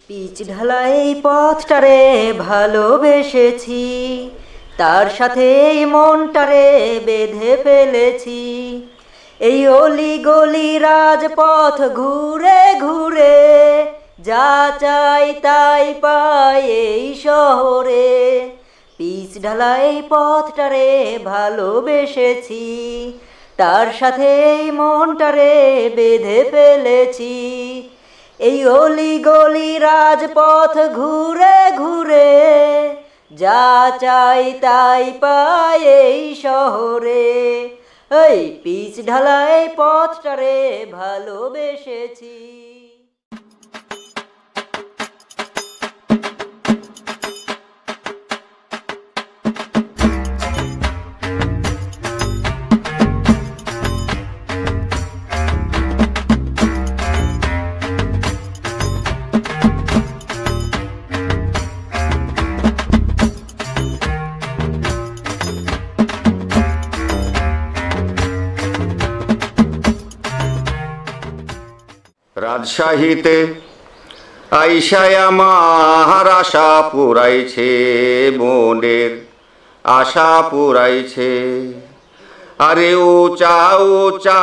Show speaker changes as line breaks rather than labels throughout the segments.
Pitch ঢালাই পথটারে ভালোবেসেছি, তার সাথে এই মনটারে বেঁধে ফেলেছি। এই অলি গলি রাজপথ ঘুরে ঘুরে যা চাই তাই পাই এই শহরে। পিচ ঢালাই পথটারে ভালোবেসেছি, তার সাথে এই মনটারে বেঁধে ফেলেছি। এই অলি গলি রাজপথ ঘুরে ঘুরে যা চাই তাই পাই এই শহরে। এই পিচ ঢালাই পথটারে ভালোবেসেছি।
রাজশাহীতে আইসায় আমার আশা পুরাইছে, মনের আশা পুরাইছে। আরে উঁচা উঁচা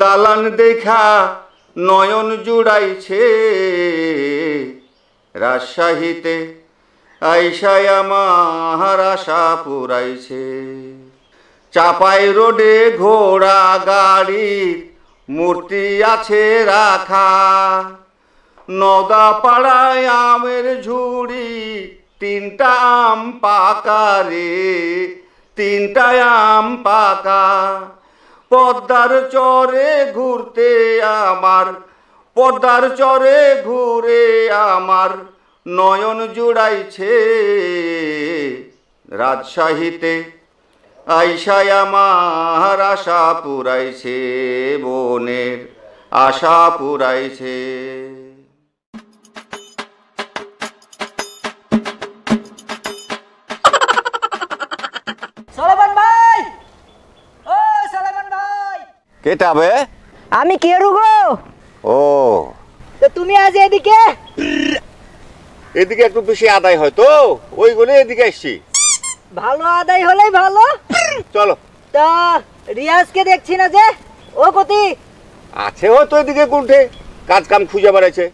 দালান দেখা নয়ন জুড়াইছে। রাজশাহীতে আইসায় আমার আশা পুরাইছে। চাপাই রোডে ঘোড়া গাড়ির মূর্তি আছে রাখা। নদা পাড়ায় আমের ঝুড়ি, তিনটা আম পাকা রে, তিনটা আম পাকা। পদ্মার চরে ঘুরতে আমার, পদ্মার চরে ঘুরে আমার নয়ন জুড়াইছে। রাজশাহীতে আইসায় আমার আশা পুরাইছে, মনের আশা পুরাইছে।
সলেমান ভাই, ও সলেমান ভাই।
কেটা বে?
আমি কেরু গো।
ও,
তো তুমি আজ এদিকে?
এদিকে একটু বেশি আদায় হয় তো, ওইগুলো এদিকে আসছি।
ভালো আদায় হলেই ভালো।
চলো।
তা রিয়াজকে দেখছি না যে, ও কোথায়
আছে? হয়তো এদিকে কোনঠে কাজ কাম খুঁজে বেড়াইছে।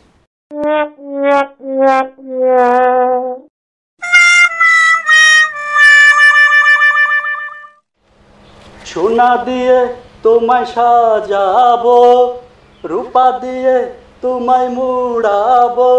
সোনা দিয়ে তোমায় সাজাবো, রূপা দিয়ে তোমায় মুড়াবো।